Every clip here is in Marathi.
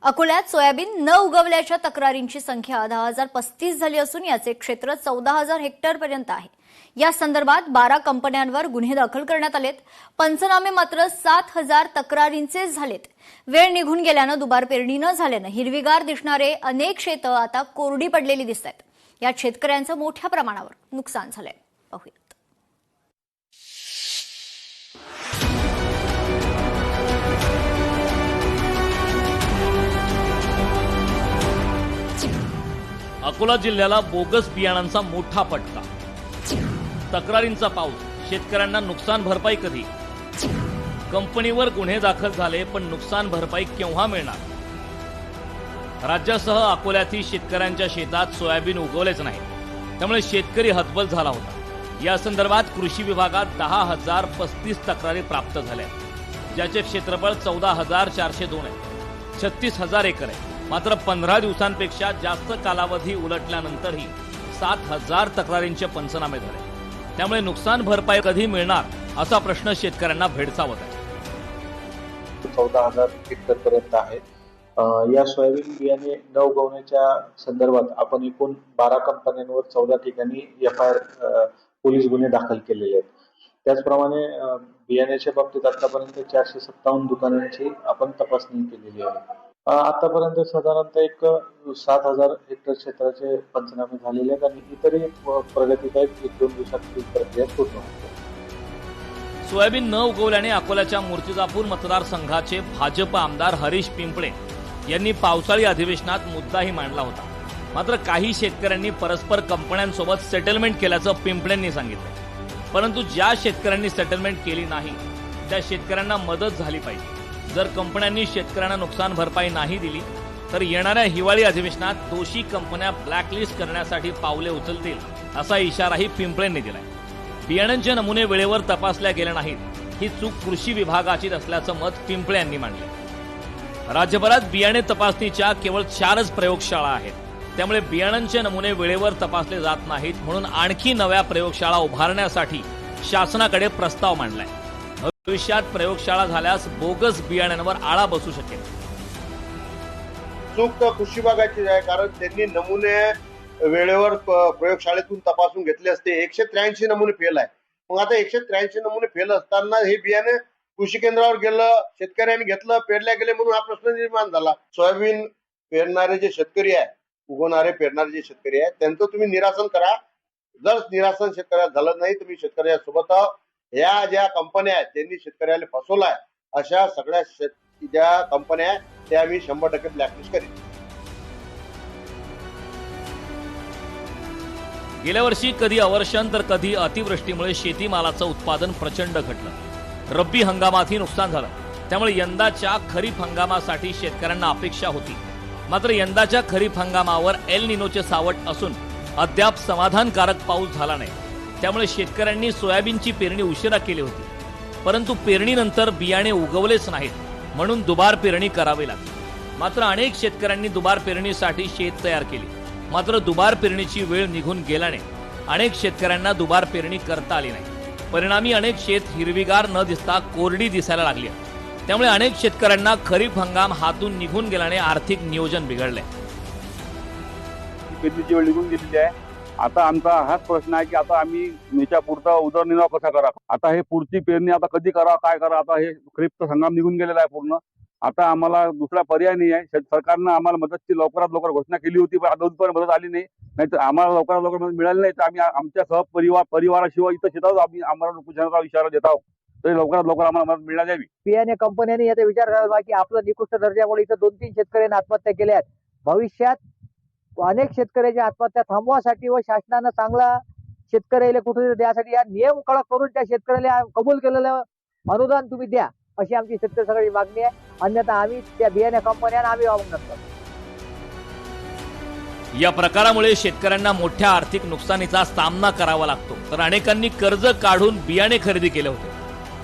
अकोल्यात सोयाबीन न उगवल्याच्या तक्रारींची संख्या 10,035 झाली असून याचे क्षेत्र 14,000 हेक्टरपर्यंत आहे। या संदर्भात 12 कंपन्यांवर गुन्हे दाखल करण्यात आलेत। पंचनामे मात्र 7,000 तक्रारींचे झालेत। वेळ निघून गेल्यानं दुबार पेरणी न झाल्यानं हिरवीगार दिसणारे अनेक शेतं आता कोरडी पडलेली दिसतात। यात शेतकऱ्यांचं मोठ्या प्रमाणावर नुकसान झालंय। पाहूया। अकोला जिल्ह्याला बोगस बियाणांचा मोठा फटका, तक्रारींचा पाऊस, शेतकऱ्यांना नुकसान भरपाई कधी? कंपनीवर गुन्हे दाखल झाले पण नुकसान भरपाई केव्हा मिळणार? राज्यासह अकोल्यातील शेतकऱ्यांच्या शेतात सोयाबीन उगवलेच नाही, त्यामुळे शेतकरी हतबल झाला होता। या संदर्भात कृषी विभागात 10,035 तक्रारी प्राप्त झाल्या, ज्याचे क्षेत्रफळ 14,402 आहे, 36,000 एकर आहे। मात्र 15 दिवसांपेक्षा जास्त कालावधी उलटल्यानंतरही 7,000 तक्रारींचे पंचनामे झाले। त्यामुळे नुकसान भरपाई कधी मिळणार असा प्रश्न शेतकऱ्यांना भेडसावत आहे। 14,000 हेक्टरपर्यंत आहे। या सोयाबीन बियाणे न उगवण्याच्या संदर्भात आपण एकूण 12 कंपन्यांवर 14 ठिकाणी FIR पोलीस गुन्हे दाखल केलेले आहेत। त्याचप्रमाणे बियाण्याच्या बाबतीत आतापर्यंत 457 दुकानांची आपण तपासणी केलेली आहे। आतापर्यंत साधारणतः एक 7,000 हेक्टर क्षेत्राचे पंचनामे झालेले आहेत आणि इतरही प्रगतीत आहेत। 1-2 दिवसात ही प्रक्रिया पूर्ण होईल। सोयाबीन न उगवल्याने अकोल्याच्या मूर्तिजापूर मतदारसंघाचे भाजप आमदार हरीश पिंपळे यांनी पावसाळी अधिवेशनात मुद्दाही मांडला होता। मात्र काही शेतकऱ्यांनी परस्पर कंपन्यांसोबत सेटलमेंट केल्याचं पिंपळेंनी सांगितलं। परंतु ज्या शेतकऱ्यांनी सेटलमेंट केली नाही त्या शेतकऱ्यांना मदत झाली पाहिजे। जर कंपन्यांनी शेतकऱ्यांना नुकसान भरपाई नाही दिली तर येणाऱ्या हिवाळी अधिवेशनात दोषी कंपन्या ब्लॅकलिस्ट करण्यासाठी पावले उचलतील असा इशाराही पिंपळेंनी दिलाय। बियाण्यांचे नमुने वेळेवर तपासल्या गेले नाहीत ही चूक कृषी विभागाची असल्याचं मत पिंपळे यांनी मांडले। राज्यभरात बियाणे तपासणीच्या केवळ 4च प्रयोगशाळा आहेत, त्यामुळे बियाणांचे नमुने वेळेवर तपासले जात नाहीत, म्हणून आणखी नव्या प्रयोगशाळा उभारण्यासाठी शासनाकडे प्रस्ताव मांडलाय। भविष्यात प्रयोगशाळा झाल्यास बोगस बियाण्यांवर आळा बसू शकेल। चूक कृषी विभागाची आहे, कारण त्यांनी नमुने वेळेवर प्रयोगशाळेतून तपासून घेतले असते। 183 नमुने फेल आहे। मग आता 183 नमुने फेल असताना हे बियाणे कृषी केंद्रावर गेलं, शेतकऱ्यांनी घेतलं, पेरल्या गेले, म्हणून हा प्रश्न निर्माण झाला। सोयाबीन पेरणारे जे शेतकरी आहे, उगवणारे पेरणारे जे शेतकरी आहे, त्यांचं तुम्ही निरासन करा। जर निरासन शेतकऱ्याला झालं नाही तुम्ही शेतकऱ्याच्या सोबत आहोत। या ज्या कंपन्या आहेत त्यांनी शेतकऱ्याला फसवलाय, अशा सगळ्या ज्या कंपन्या आहेत त्या आम्ही 100% ब्लॅकलिस्ट करीन। गेल्या वर्षी कधी अवर्षण तर कधी अतिवृष्टीमुळे शेतीमालाचं उत्पादन प्रचंड घटलं। रब्बी हंगामातही नुकसान झालं, त्यामुळे यंदाच्या खरीप हंगामासाठी शेतकऱ्यांना अपेक्षा होती। मात्र यंदाच्या खरीप हंगामावर एल निनोचे सावट असून अद्याप समाधानकारक पाऊस झाला नाही, त्यामुळे शेतकऱ्यांनी सोयाबीनची पेरणी उशिरा केली होती। परंतु पेरणीनंतर बियाणे उगवलेच नाहीत, म्हणून दुबार पेरणी करावी लागली। मात्र अनेक शेतकऱ्यांनी दुबार पेरणीसाठी शेत तयार केली, मात्र दुबार पेरणीची वेळ निघून गेल्याने अनेक शेतकऱ्यांना दुबार पेरणी करता आली नाही। परिणामी अनेक शेत हिरवीगार न दिसता कोरडी दिसायला लागली, त्यामुळे अनेक शेतकऱ्यांना खरीप हंगाम हातून निघून गेल्याने आर्थिक नियोजन बिघडले। पेरणीची वेळ निघून गेलेली आहे। आता आमचा हाच प्रश्न आहे की आता आम्ही याच्या पुढचा उदरनिर्वाह कसा करा? आता हे पुढची पेरणी आता कधी करा, काय करा? आता हे खरीपचा हंगाम निघून गेलेला आहे पूर्ण। आता आम्हाला दुसरा पर्याय नाही आहे। सरकारनं आम्हाला मदतची लवकरात लवकर घोषणा केली होती, पण अजूनपर्यंत मदत आली नाही। नाहीतर आम्हाला लवकरात लवकर मदत मिळाली नाही तर आम्ही आमच्या परिवाराशिवाय इथं शेतात आम्हाला उपोषणाचा इशारा देत आहोत, तरी लवकरात लवकर आम्हाला मदत मिळाली द्यावी। बियाणे कंपन्यांनी याचा विचार करावा की आपलं निकृष्ट दर्जामुळे इथं 2-3 शेतकऱ्यांनी आत्महत्या केल्या आहेत। भविष्यात अनेक शेतकऱ्याच्या आत्महत्या थांबवासाठी व शासनानं चांगला शेतकऱ्याला कुठे द्यासाठी या नियम कडक करून त्या शेतकऱ्याला कबूल केलेलं अनुदान तुम्ही द्या, अशी आमची शेतकरी सगळी मागणी आहे। अन्यथा आम्ही त्या बियाणे कंपन्यांना आम्ही अवमान करतो। या प्रकारामुळे शेतकऱ्यांना मोठ्या आर्थिक नुकसानीचा सामना करावा लागतो, तर अनेकांनी कर्ज काढून बियाणे खरेदी केले होते,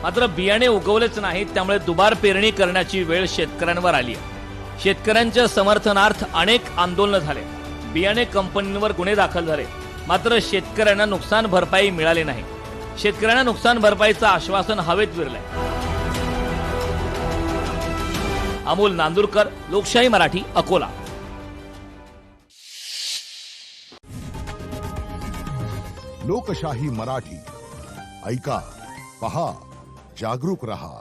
मात्र बियाणे उगवलेच नाहीत, त्यामुळे दुबार पेरणी करण्याची वेळ शेतकऱ्यांवर आली आहे। शेतकऱ्यांच्या समर्थनार्थ अनेक आंदोलन झाले, बियाणे कंपनीवर गुन्हे दाखल झाले, मात्र शेतकऱ्यांना नुकसान भरपाई मिळाली नाही। शेतकऱ्यांना नुकसान भरपाईचं आश्वासन हवेत विरलंय। अमोल नांदुरकर, लोकशाही मराठी, अकोला. लोकशाही मराठी ऐका, पहा, जागरूक रहा.